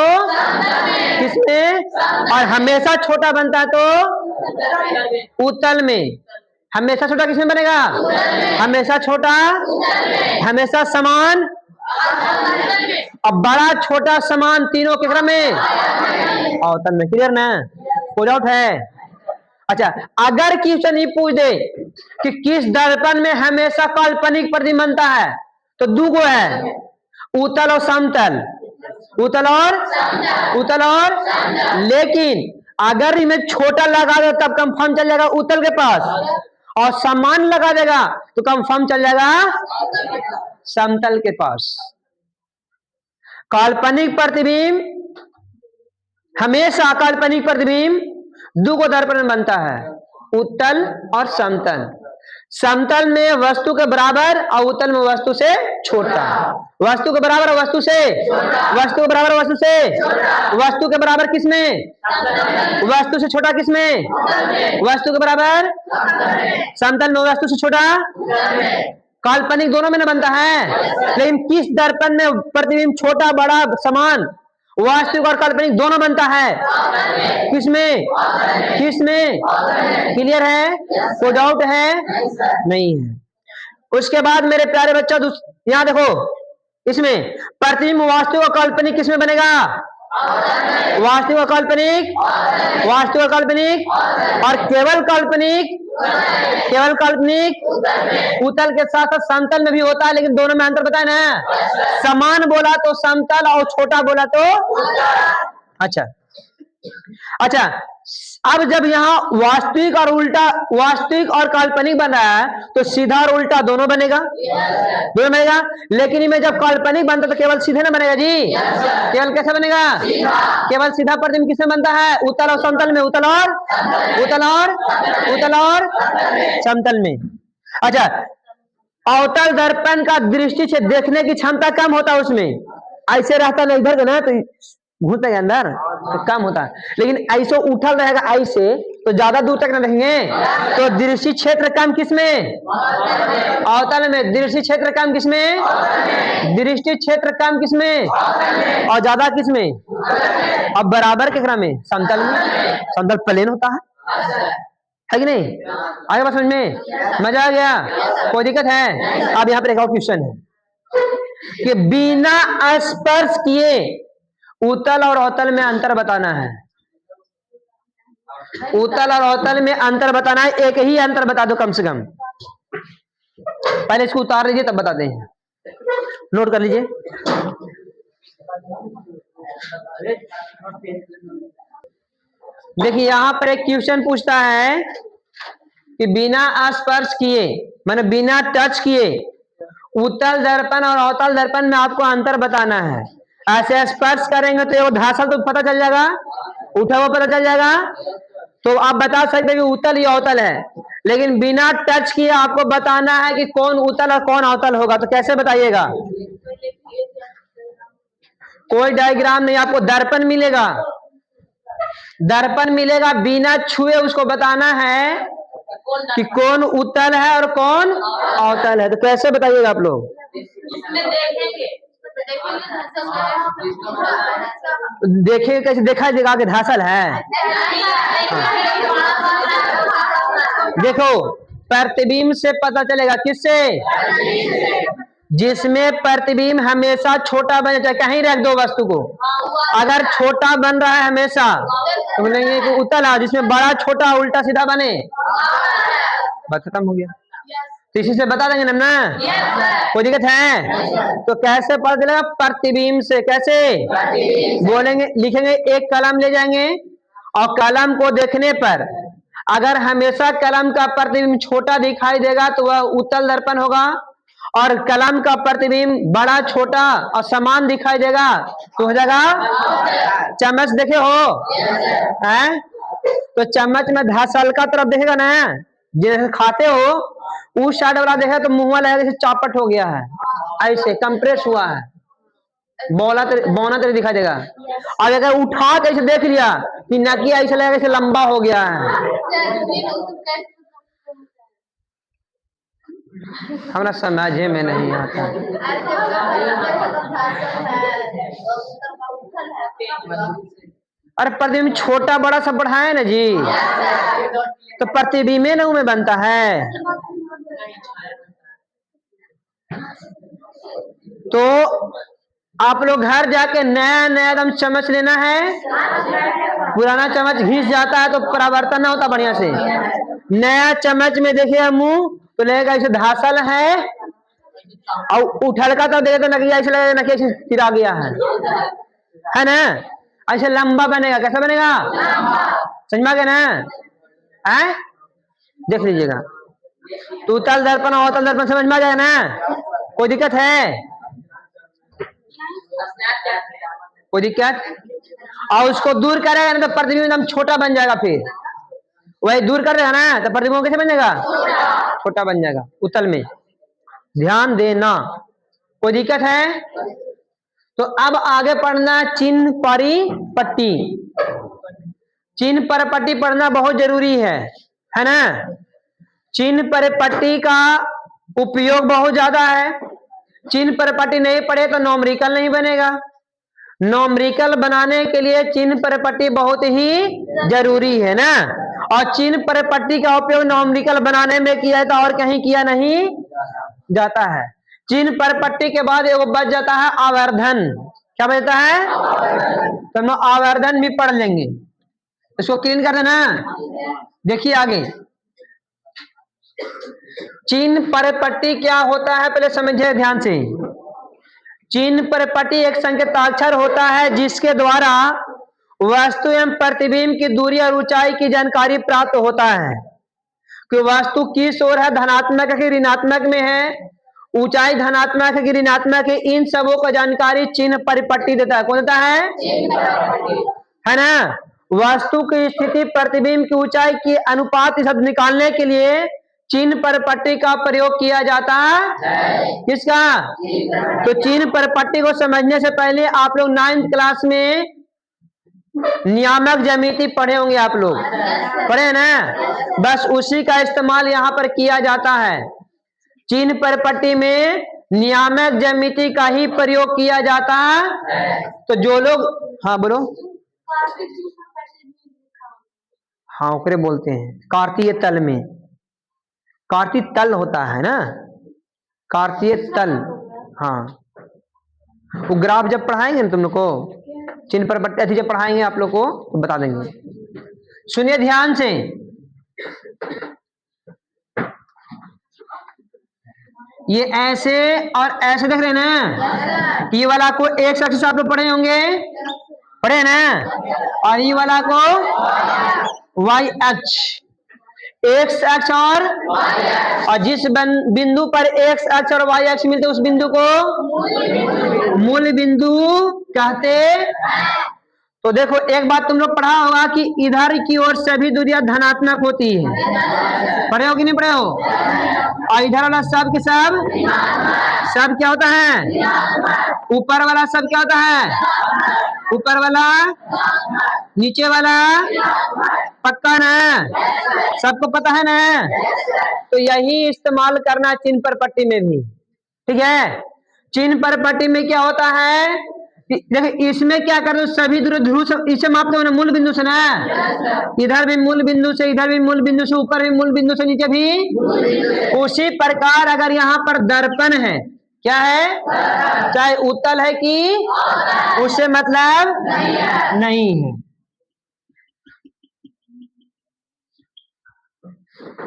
किसमें? और हमेशा छोटा बनता है तो उत्तल में। हमेशा छोटा किसमें बनेगा? हमेशा छोटा, हमेशा समान, और बड़ा, छोटा, समान तीनों के क्रम में अवतल में। क्लियर ना? कोई डाउट है? अच्छा, अगर क्वेश्चन ये पूछ दे कि किस दर्पण में हमेशा काल्पनिक प्रतिबिंब बनता है, तो दूगो है, उत्तल और समतल। उत्तल और लेकिन अगर इनमें छोटा लगा दो तब कंफर्म चल जाएगा उत्तल के पास, और समान लगा देगा तो कंफर्म चल जाएगा समतल के पास। काल्पनिक प्रतिबिंब हमेशा, काल्पनिक प्रतिबिंब दो को दर्पण में बनता है, उत्तल और समतल। समतल में वस्तु के बराबर और उत्तल में वस्तु से छोटा। वस्तु के बराबर और वस्तु से, वस्तु के बराबर वस्तु से, वस्तु के बराबर किसमें? वस्तु से छोटा किसमें? वस्तु के बराबर समतल में, वस्तु से छोटा काल्पनिक दोनों में न बनता है, लेकिन किस दर्पण में प्रतिबिंब छोटा बड़ा समान? वास्तविक और काल्पनिक दोनों बनता है। किसमें? किसमें? क्लियर है? कोई डाउट है? नहीं है। उसके बाद मेरे प्यारे बच्चों यहां देखो, इसमें प्रतिबिंब वास्तविक और काल्पनिक किसमें बनेगा? वास्तविक और काल्पनिक, वास्तविक और काल्पनिक, और केवल काल्पनिक, केवल काल्पनिक उत्तल के साथ साथ समतल में भी होता है, लेकिन दोनों में अंतर बताए ना। समान बोला तो समतल और छोटा बोला तो अच्छा। अच्छा, अब जब यहाँ वास्तविक और उल्टा, वास्तविक और काल्पनिक बन रहा है तो सीधा और उल्टा दोनों बनेगा, दोनों बनेगा। लेकिन इनमें जब काल्पनिक बनता तो केवल सीधे ना बनेगा जी, केवल कैसे बनेगा? केवल सीधा प्रतिबिंब किसमें बनता है? उत्तल और समतल में, उत्तल और उत्तल और उत्तल और समतल में। अच्छा, अवतल दर्पण का दृष्टि से देखने की क्षमता कम होता है, उसमें ऐसे रहता ना इधर का ना तो घूमते अंदर तो कम होता है, लेकिन ऐसे उठल रहेगा ऐसे तो ज्यादा दूर तक ना देखेंगे, तो दृष्टि क्षेत्र कम किसमें? अवतल में। दृष्टि क्षेत्र कम किसमें? दृष्टि क्षेत्र कम किसमें? और ज्यादा किसमें? अब बराबर के क्रम में समतल में। समतल प्लेन होता है कि नहीं? आगे बात समझ में? मजा आ गया? कोई दिक्कत है? अब यहाँ पर एक और क्वेश्चन है कि बिना स्पर्श किए उत्तल और अवतल में अंतर बताना है। उत्तल और अवतल में अंतर बताना है, एक ही अंतर बता दो कम से कम। पहले इसको उतार लीजिए तब बताते हैं, नोट कर लीजिए। देखिए यहां पर एक क्वेश्चन पूछता है कि बिना स्पर्श किए, माने बिना टच किए उत्तल दर्पण और अवतल दर्पण में आपको अंतर बताना है। ऐसे स्पर्श करेंगे तो वो धासल तो पता चल जाएगा, उठा हुआ पता चल जाएगा, तो आप बता सकते हैं कि उत्तल या अवतल है। लेकिन बिना टच किए आपको बताना है कि कौन उत्तल और कौन अवतल होगा, तो कैसे बताइएगा? कोई डायग्राम नहीं, आपको दर्पण मिलेगा, दर्पण मिलेगा, बिना छुए उसको बताना है कि कौन उत्तल है और कौन अवतल है। तो कैसे बताइएगा आप लोग? देखिए कैसे देखा जाएगा कि धासल है। देखो प्रतिबिंब से पता चलेगा, किससे? जिसमें प्रतिबिंब हमेशा छोटा बने, चाहे कहीं रख दो वस्तु को, अगर छोटा बन रहा है हमेशा तो नहीं है कि उत्तल है। जिसमें बड़ा छोटा उल्टा सीधा बने, बात खत्म हो गया। तो इसी से बता देंगे ना, कोई दिक्कत है? तो कैसे पता चलेगा? प्रतिबिंब से। कैसे बोलेंगे? लिखेंगे, एक कलम ले जाएंगे और कलम को देखने पर अगर हमेशा कलम का प्रतिबिंब छोटा दिखाई देगा तो वह उत्तल दर्पण होगा, और कलम का प्रतिबिंब बड़ा छोटा और समान दिखाई देगा तो हो जाएगा चम्मच। देखे हो हैं? तो चम्मच में धासल का तरफ देखेगा ना, जैसे खाते हो उस साइड वाला देखेगा तो मुंह वाला जैसे चापट हो गया है, ऐसे कंप्रेस हुआ है, बौना तरह दिखाई देगा। और अगर उठा के ऐसे देख लिया कि नकिया ऐसे लगेगा ऐसे लंबा हो गया है। हमारा समझ में नहीं आता। अरे प्रतिबिंब छोटा बड़ा सब बढ़ाए ना जी, तो प्रतिबिंब न में बनता है। तो आप लोग घर जाके नया नया एकदम चम्मच लेना है, पुराना चम्मच घिस जाता है तो परावर्तन ना होता बढ़िया से। नया चम्मच में देखिए मुंह तो लगेगा ऐसे धासल है, और उठल का तो देखे तो नकिया ऐसे लगेगा नकिया ऐसे तिरा गया है ना, ऐसे लंबा बनेगा। कैसा बनेगा? समझ में आ गया ना? है, देख लीजिएगा। तो तल दर्पण अवतल दर्पण समझ में आ जाएगा ना? कोई दिक्कत है? कोई दिक्कत? और उसको दूर करेगा ना तो प्रतिबिंब एकदम छोटा बन जाएगा। फिर वही दूर कर देगा ना तो प्रतिबिंब कैसे बन जाएगा? छोटा बन जाएगा उत्तल में। ध्यान देना। कोई दिक्कत है? तो अब आगे पढ़ना चिन्ह परिपट्टी। चिन्ह परिपट्टी पढ़ना बहुत जरूरी है ना? चिन्ह परिपट्टी का उपयोग बहुत ज्यादा है। चिन्ह परिपट्टी नहीं पढ़े तो नॉमरिकल नहीं बनेगा। नॉमरिकल बनाने के लिए चिन्ह परिपट्टी बहुत ही जरूरी है ना? और चिन्ह परिपट्टी का उपयोग नॉमरिकल बनाने में किया जाता है और कहीं किया नहीं जाता है। चिन्ह परिपट्टी के बाद एगो बच जाता है आवर्धन। क्या बचता है? तो हम आवर्धन भी पढ़ लेंगे। इसको क्लीन कर देना। देखिए आगे चिन्ह परिपट्टी क्या होता है पहले समझिए ध्यान से। चिन्ह परिपट्टी एक संकेताक्षर होता है जिसके द्वारा वस्तु एवं प्रतिबिंब की दूरी और ऊंचाई की जानकारी प्राप्त होता है कि वस्तु किस ओर है, धनात्मक है कि ऋणात्मक में है, ऊंचाई धनात्मक है कि ऋणात्मक है, इन सबों का जानकारी चिन्ह परिपट्टी देता है। कौन देता है ना? वस्तु की स्थिति प्रतिबिंब की ऊंचाई की अनुपात शब्द निकालने के लिए चिन्ह परिपट्टी का प्रयोग किया जाता है। किसका? तो चिन्ह परिपट्टी को समझने से पहले आप लोग 9th क्लास में नियामक ज्यामिति पढ़े होंगे। आप लोग पढ़े ना? बस उसी का इस्तेमाल यहाँ पर किया जाता है। चिन्ह परिपट्टी में नियामक ज्यामिति का ही प्रयोग किया जाता है। तो जो लोग, हाँ बोलो। हाँ ओकरे बोलते हैं कार्तीय तल में। कार्तीय तल होता है ना, कार्तीय तल। हाँ वो ग्राफ जब पढ़ाएंगे ना तुम लोग को, चिन्ह परिपट्टी जब पढ़ाएंगे आप लोग को तो बता देंगे। सुनिए ध्यान से। ये ऐसे और ऐसे देख रहे हैं ना? ये वाला को एक्स एक्सिस आप लोग पढ़े होंगे, पढ़े ना? और ये वाला को वाई अक्ष, एक्स अक्ष और जिस बिंदु पर एक्स अक्ष और वाई अक्ष मिलते उस बिंदु को मूल बिंदु कहते। तो देखो एक बात तुम लोग पढ़ा होगा कि इधर की ओर सभी दूरियां धनात्मक होती है। पढ़े हो कि नहीं पढ़े हो? और इधर वाला सब के सब क्या होता है? ऊपर वाला सब क्या होता है? ऊपर वाला, नीचे वाला पक्का ना? सबको पता है ना? तो यही इस्तेमाल करना चिन्ह परिपट्टी में भी। ठीक है? चिन्ह परिपट्टी में क्या होता है? देखिए इसमें क्या कर रहे हो, सभी ध्रुव से इसे मापते हो ना मूल बिंदु से ना? इधर भी मूल बिंदु से, इधर भी मूल बिंदु से, ऊपर भी मूल बिंदु से, नीचे भी। उसी प्रकार अगर यहाँ पर दर्पण है, क्या है? चाहे उत्तल है कि उससे मतलब नहीं है।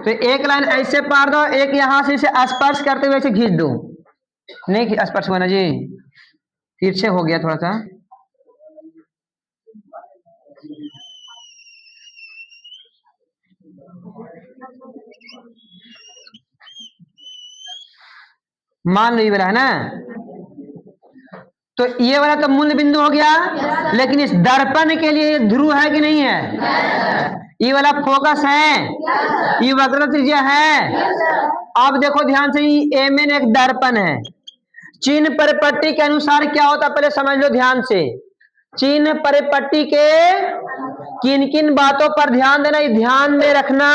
तो एक लाइन ऐसे पार दो, एक यहां से इसे स्पर्श करते हुए ऐसे खींच दो। नहीं स्पर्श होना जी, तिरछे हो गया थोड़ा सा। मान लो ये वाला है ना? तो ये वाला तो मूल बिंदु हो गया, लेकिन इस दर्पण के लिए ध्रुव है कि नहीं है? ये वाला फोकस है, ये वक्र त्रिज्या है। अब देखो ध्यान से, एमएन एक दर्पण है। चिन्ह परिपट्टी के अनुसार क्या होता है पहले समझ लो ध्यान से। चिन्ह परिपट्टी के किन किन बातों पर ध्यान देना, ध्यान में रखना।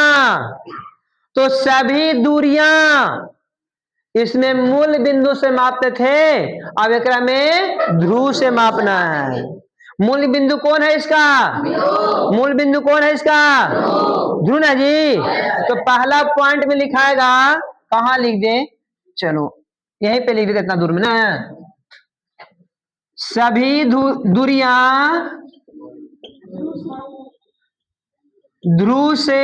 तो सभी दूरियां इसमें मूल बिंदु से मापते थे, अब एकरा में ध्रुव से मापना है। मूल बिंदु कौन है इसका? मूल बिंदु कौन है इसका? ध्रुव ना जी। तो पहला पॉइंट में लिखाएगा, कहां लिख दे? चलो यहीं पे लिख दे, इतना दूर में ना। सभी दूरियां ध्रुव से,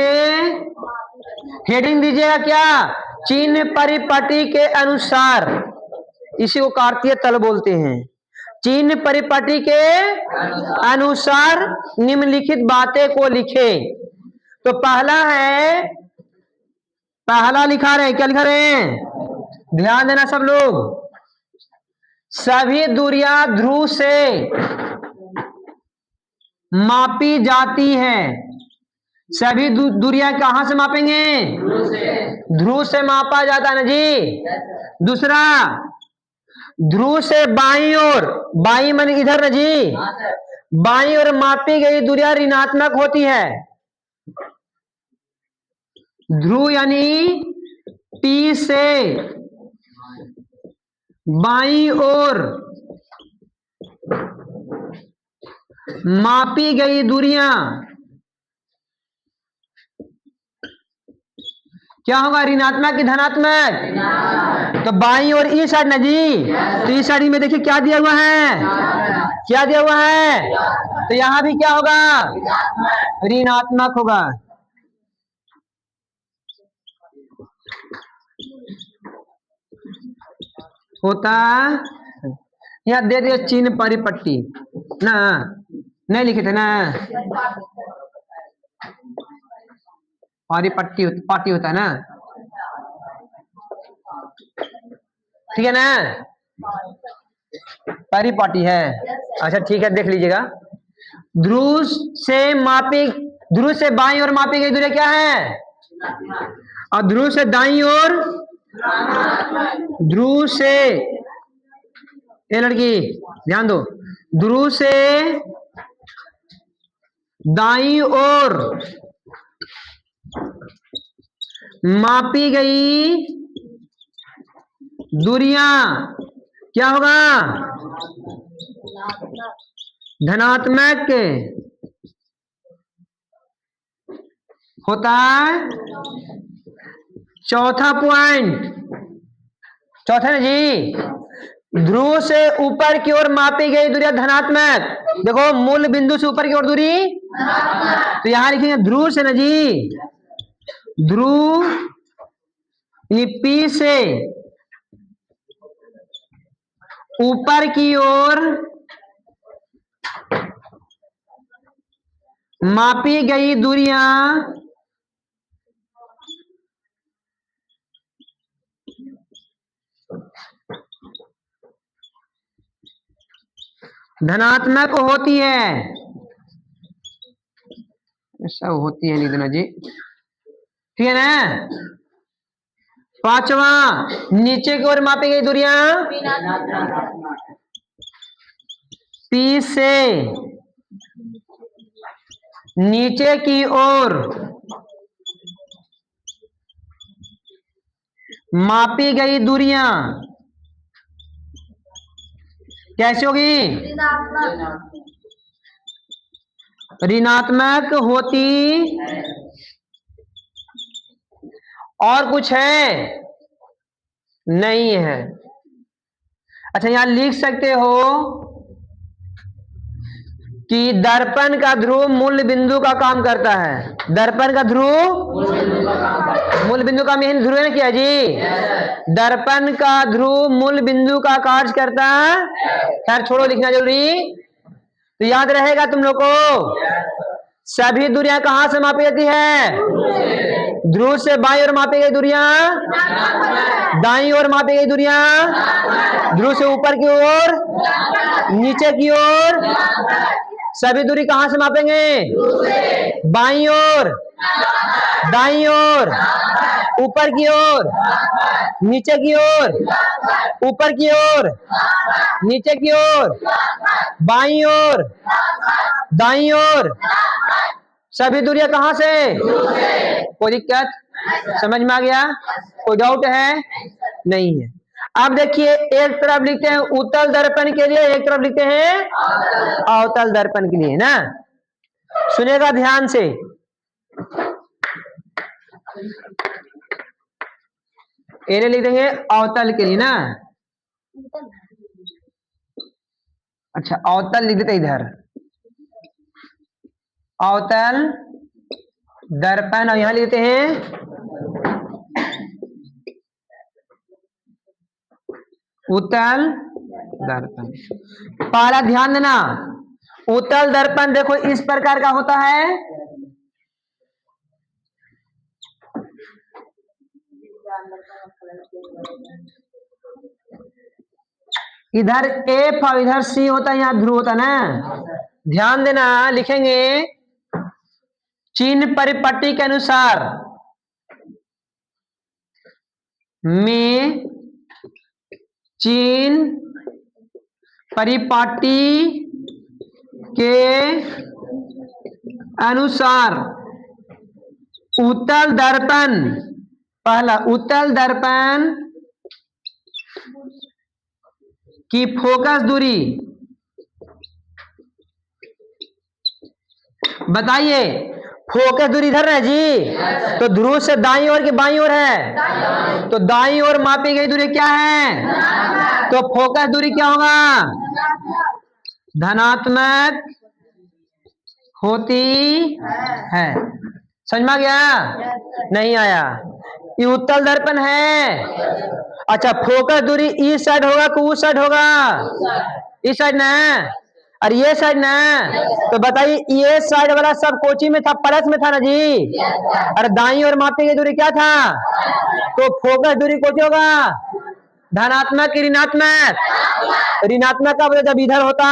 हेडिंग दीजिएगा क्या? चिन्ह परिपट्टी के अनुसार। इसी को कार्तीय तल बोलते हैं। चिन्ह परिपाटी के अनुसार निम्नलिखित बातें को लिखे। तो पहला लिखा रहे हैं, क्या लिखा रहे हैं, ध्यान देना सब लोग। सभी दूरियां ध्रुव से मापी जाती है। सभी दूरियां कहां से मापेंगे, ध्रुव से मापा जाता है ना जी। दूसरा, ध्रुव से बाईं ओर, बाईं मन इधर ना जी, बाईं ओर मापी गई दूरियां ऋणात्मक होती है। ध्रुव यानी P से बाईं ओर मापी गई दूरियां क्या होगा, ऋणात्मक कि धनात्मक। तो बाईं ओर ई साइड ना जी, तो इस साइड में देखिए क्या दिया हुआ है, क्या दिया हुआ है, तो यहां भी क्या होगा, ऋणात्मक होगा। होता यहां दे दिया चिन्ह परिपट्टी ना, नहीं लिखे थे ना, परिपट्टी पार्टी होता है ना, ठीक है ना, परिपाटी है। अच्छा ठीक है, देख लीजिएगा। ध्रुव से बाईं ओर मापी गई दूरी क्या है, और ध्रुव से दाईं ओर, ध्रुव से, ये लड़की ध्यान दो, ध्रुव से दाईं ओर मापी गई दूरियां क्या होगा, धनात्मक होता है। चौथा पॉइंट, चौथा ना जी, ध्रुव से ऊपर की ओर मापी गई दूरी धनात्मक। देखो मूल बिंदु से ऊपर की ओर दूरी, तो यहां लिखेंगे ध्रुव से ना जी, ध्रुव P से ऊपर की ओर मापी गई दूरियां धनात्मक होती है। ऐसा होती है निधना जी, ठीक है ना। पांचवा, नीचे की ओर मापी गई दूरियां P से नीचे की ओर मापी गई दूरियां कैसी होगी, ऋणात्मक होती। और कुछ है नहीं है। अच्छा यहां लिख सकते हो कि दर्पण का ध्रुव मूल बिंदु का काम करता है। दर्पण का ध्रुव मूल बिंदु का मेन ध्रुव है क्या जी, दर्पण का ध्रुव मूल बिंदु का कार्य करता है। खैर छोड़ो लिखना जरूरी, तो याद रहेगा तुम लोग को। सभी दूरियां कहां से मापी जाती है, ध्रुव से बाईं ओर मापी गई दूरियां, दाईं ओर मापी गई दूरियां, ध्रुव से ऊपर की ओर, नीचे की ओर। सभी दूरी कहां से मापेंगे, बाईं ओर, दाईं ओर, ऊपर की ओर, नीचे की ओर, ऊपर की ओर, नीचे की ओर, बाईं ओर, दाईं ओर। सभी दूरियां कहां से, कोई दिक्कत, समझ में आ गया, कोई डाउट है नहीं है। अब देखिए एक तरफ लिखते हैं उत्तल दर्पण के लिए, एक तरफ लिखते हैं अवतल दर्पण के लिए ना। सुनेगा ध्यान से, इन्हें लिख देंगे अवतल के लिए ना। अच्छा अवतल लिख देते इधर, अवतल दर्पण, और यहां लिखते हैं उत्तल दर्पण। पहला ध्यान देना, उत्तल दर्पण देखो इस प्रकार का होता है। इधर एफ और इधर सी होता है, यहाँ ध्रुव होता है ना। ध्यान देना, लिखेंगे चिन्ह परिपट्टी के अनुसार में चिन्ह परिपाटी के अनुसार उत्तल दर्पण, पहला उत्तल दर्पण की फोकस दूरी, बताइए फोकस दूरी इधर है जी, तो ध्रुव से दाईं ओर की बाईं ओर है, तो दाईं ओर मापी गई दूरी क्या है, तो फोकस दूरी क्या होगा, धनात्मक होती है। समझ में आ गया? नहीं आया? ये उत्तल दर्पण है। अच्छा, फोकस दूरी इस साइड होगा कि उस साइड होगा, इस साइड ना, और ये साइड ना, तो बताइए ये साइड वाला सब कोची में था, प्लस में था ना जी, और दाईं ओर मापी गई दूरी क्या था, तो फोकस दूरी कोची होगा, धनात्मक की ऋणात्मक, ऋणात्मक का जब इधर होता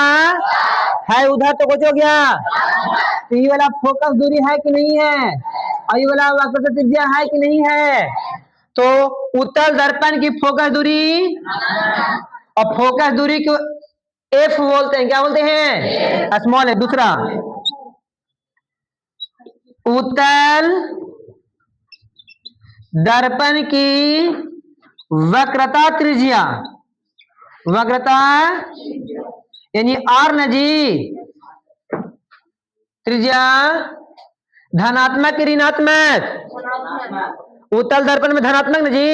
है उधर तो कुछ हो गया, तो ये वाला फोकस दूरी है कि नहीं है, और ये वाला वक्रता त्रिज्या है कि नहीं है, तो उत्तल दर्पण की फोकस दूरी, और फोकस दूरी को एफ बोलते हैं, क्या बोलते हैं, स्मॉल है। दूसरा उत्तल दर्पण की वक्रता त्रिज्या, वक्रता यानी आर न जी, त्रिज्या धनात्मक की ऋणात्मक, उत्तल दर्पण में धनात्मक न जी,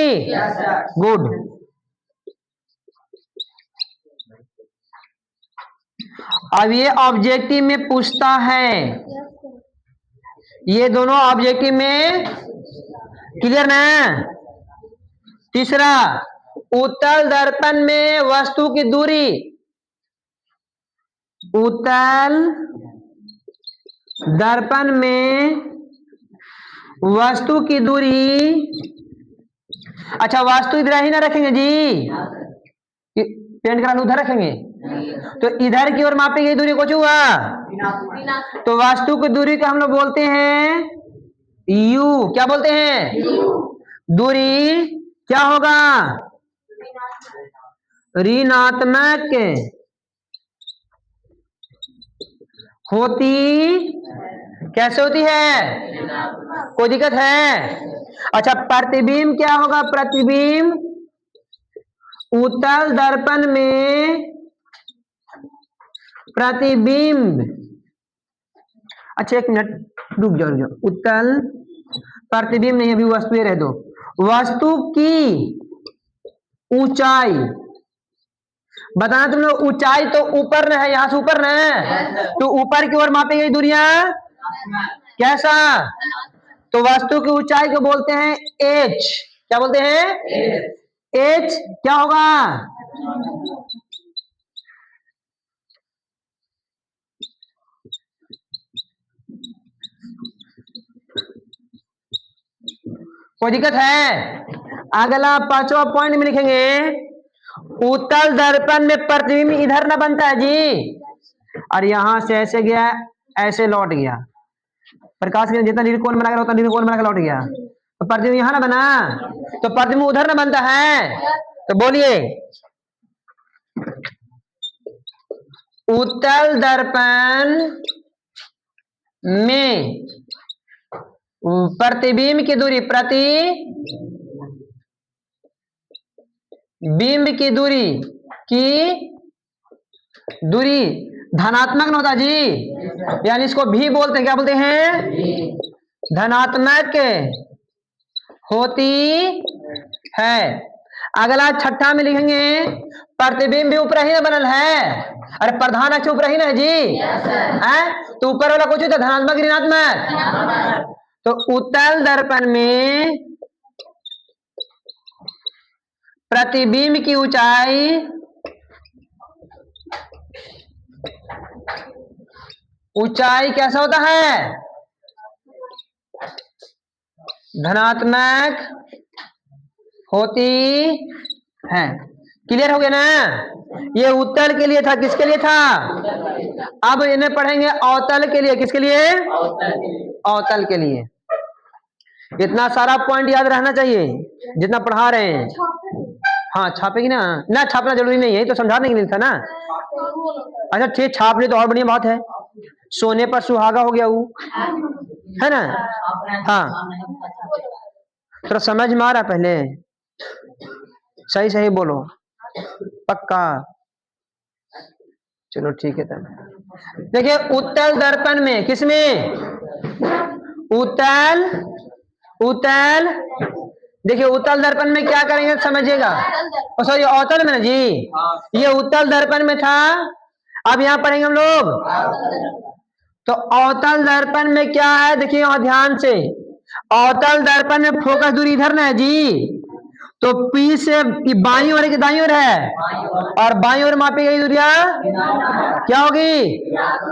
गुड। अब ये ऑब्जेक्टिव में पूछता है, ये दोनों ऑब्जेक्टिव में क्लियर ना। तीसरा, उत्तल दर्पण में वस्तु की दूरी, उत्तल दर्पण में वस्तु की दूरी, अच्छा वस्तु इधर ही ना रखेंगे जी, पेंट करा उधर रखेंगे, तो इधर की ओर मापी गई दूरी कुछ हुआ, तो वस्तु की दूरी को हम लोग बोलते हैं u, क्या बोलते हैं, दूरी क्या होगा, ऋणात्मक होती, कैसे होती है, कोई दिक्कत है। अच्छा, प्रतिबिंब क्या होगा, प्रतिबिंब उत्तल दर्पण में प्रतिबिंब, अच्छा एक मिनट रुक जाओ, उत्तल प्रतिबिंब नहीं, अभी वस्तु रह दो, वस्तु की ऊंचाई बताना तुम लोग, ऊंचाई तो ऊपर न है, यहां से ऊपर न है, तो ऊपर की ओर मापी गई दूरियां कैसा, तो वस्तु की ऊंचाई को बोलते हैं h, क्या बोलते हैं, h क्या होगा, कोई दिक्कत है। अगला पांचवा पॉइंट में लिखेंगे, उत्तल दर्पण में प्रतिबिंब इधर ना बनता है जी, और यहां से ऐसे गया, ऐसे लौट गया, प्रकाश के जितना निरकोण बना कर उतना निरकोण बना कर लौट गया, तो प्रतिबिंब यहां ना बना, तो प्रतिबिंब उधर ना बनता है, तो बोलिए उत्तल दर्पण में प्रतिबिंब की दूरी, प्रतिबिंब की दूरी धनात्मक न होता जी, यानी इसको भी बोलते हैं, क्या बोलते हैं, धनात्मक होती है। अगला छठा में लिखेंगे, प्रतिबिंब भी ऊपर ही ना बनल है, अरे प्रधान अक्ष ऊपर ही ना है जी, है तो ऊपर वाला कुछ होता धनात्मक ऋणात्मक, तो उत्तल दर्पण में प्रतिबिंब की ऊंचाई ऊंचाई कैसा होता है? धनात्मक होती है। क्लियर हो गया ना? ये उत्तल के लिए था, किसके लिए था? अब इन्हें पढ़ेंगे अवतल के लिए। किसके लिए? अवतल के लिए। इतना सारा पॉइंट याद रहना चाहिए जितना पढ़ा रहे हैं। हाँ छापेगी ना, ना छापना जरूरी नहीं है, तो समझाने के लिए था ना। अच्छा ठीक, छाप ले तो और बढ़िया बात है। सोने पर सुहागा हो गया वो, है ना? हाँ तो समझ में आ रहा? पहले सही सही बोलो, पक्का? चलो ठीक है तब। देखिए उत्तल दर्पण में, किसमें? उत्तल, उत्तल। देखिए उत्तल दर्पण में क्या करेंगे समझिएगा। सॉरी अवतल में ना जी, ये उत्तल दर्पण में था। अब यहाँ पढ़ेंगे हम लोग। तो अवतल दर्पण में क्या है देखिए और ध्यान से। अवतल दर्पण में फोकस दूरी इधर ना है जी, तो P से बाईं ओर की दाईं ओर है, और बाईं ओर मापी गई दूरिया क्या होगी?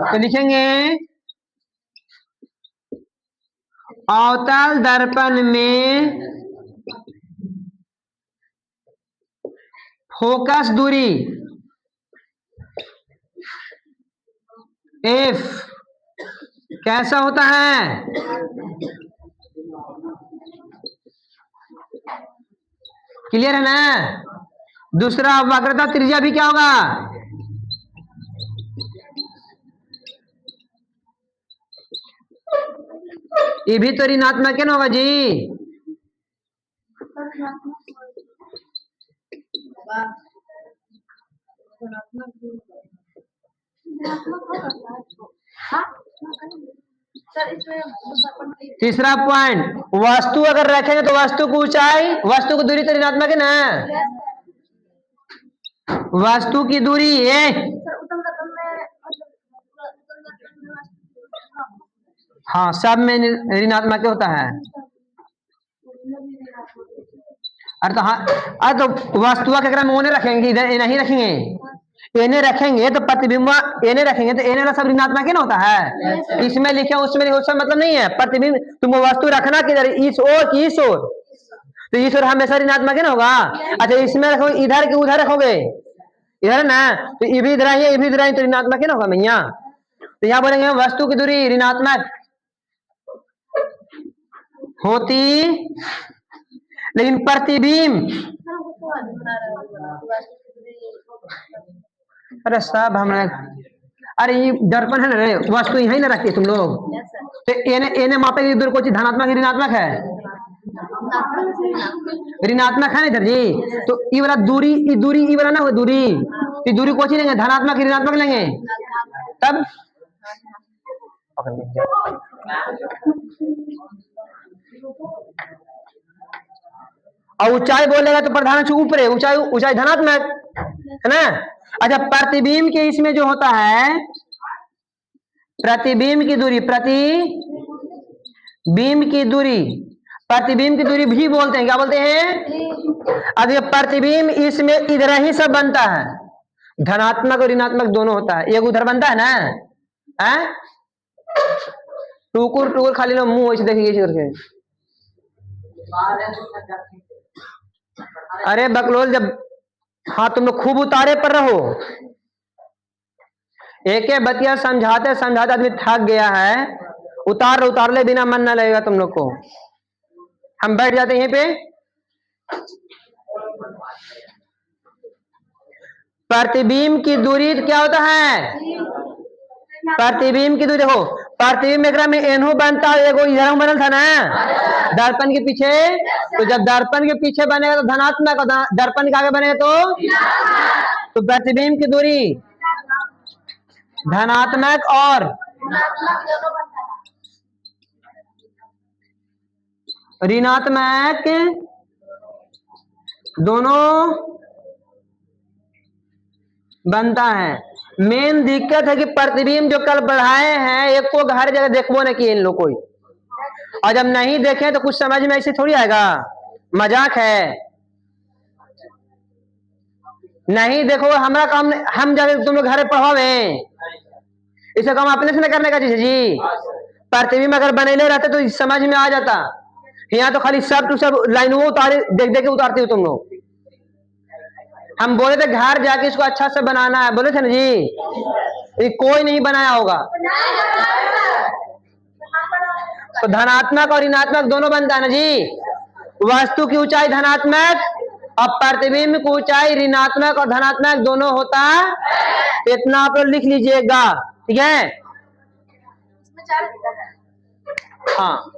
तो लिखेंगे अवतल दर्पण में फोकस दूरी F कैसा होता है? क्लियर है ना? दूसरा वक्रता त्रिज्या भी क्या होगा? ये भी तो ऋणात्मक है ना होगा जी। तीसरा पॉइंट, वस्तु अगर रखेंगे तो वस्तु की ऊंचाई, वस्तु की दूरी तो ऋणात्मक है ना। वस्तु की दूरी है, हाँ सब में ऋणात्मक होता है। अरे तो हाँ, अरे तो वस्तु के में उन्हें रखेंगे, इधर नहीं रखेंगे, इन्हें रखेंगे तो प्रतिबिंब, इन्हें रखेंगे तो इन्हें सब ऋणात्मक ना होता है। इसमें लिखे उसमें उसका मतलब नहीं है। प्रतिबिंब तुम वस्तु रखना किधर, इस ओर की इस ओर, तो इस ओर हमेशा ऋणात्मक ना होगा। अच्छा इसमें रखो, इधर के उधर रखोगे, इधर ना, तो ये भी इधर आई, ये भी इधर आई, तो ऋणात्मक ना होगा भैया। तो यहाँ बोलेंगे वस्तु की दूरी ऋणात्मक होती, लेकिन प्रतिबिंब, अरे सब हमारा, अरे ये दर्पण है ना रे, वस्तु यही ना रखती है तुम लोग, तो एने मापे दूर कोई धनात्मक ऋणात्मक है? ऋणात्मक है ना इधर जी। तो ये वाला दूरी, ये दूरी, ये वाला ना दूरी, ये दूरी कौन सी लेंगे? धनात्मक ऋणात्मक लेंगे तब। और ऊंचाई बोलेगा तो प्रधान से ऊपर है, ऊंचाई, ऊंचाई धनात्मक है ना। अच्छा प्रतिबिंब के इसमें जो होता है, प्रतिबिंब की दूरी, प्रतिबिंब की दूरी, प्रतिबिंब की दूरी भी बोलते हैं, क्या बोलते हैं? अब ये प्रतिबिंब इसमें इधर ही सब बनता है, धनात्मक और ऋणात्मक दोनों होता है। एक उधर बनता है ना, है टुकुर टुकुर खाली लो मुंह ऐसे देखिए करके। अरे बकलोल जब, हाँ तुम लोग खूब उतारे पर रहो, एक एक बतिया समझाते समझाते आदमी थक गया है। उतार ले बिना मन ना लगेगा तुम लोग को। हम बैठ जाते यहीं पे। प्रतिबिंब की दूरी क्या होता है? प्रतिबिंब की दूरी देखो, प्रतिबिंब एकरा में एनहु बनता है, एगो इधर बनल था ना दर्पण के पीछे, तो जब दर्पण के पीछे बनेगा तो धनात्मक, और दर्पण के आगे बनेगा तो प्रतिबिंब की दूरी धनात्मक और ऋणात्मक दोनों बनता है। मेन दिक्कत है कि प्रतिबिंब जो कल बढ़ाए हैं, एक को हर जगह देखबो न किए इन लोग कोई, और जब नहीं देखें तो कुछ समझ में ऐसे थोड़ी आएगा, मजाक है। नहीं देखो हमारा काम, हम जब तुम लोग घर पढ़ावे इसे काम अपने से न करने का चीज है जी। प्रतिबिंब अगर बनेले रहते तो समझ में आ जाता। यहाँ तो खाली सब टू सब लाइन वो उतारे, देख देख के उतारते हो तुम लोग। हम बोले थे घर जाके इसको अच्छा से बनाना है, बोले थे ना जी। ये कोई नहीं बनाया होगा। तो धनात्मक और ऋणात्मक दोनों बनता है ना जी। वस्तु की ऊंचाई धनात्मक और प्रतिबिंब की ऊंचाई ऋणात्मक और धनात्मक दोनों होता है। इतना आप लोग लिख लीजिएगा, ठीक है। हाँ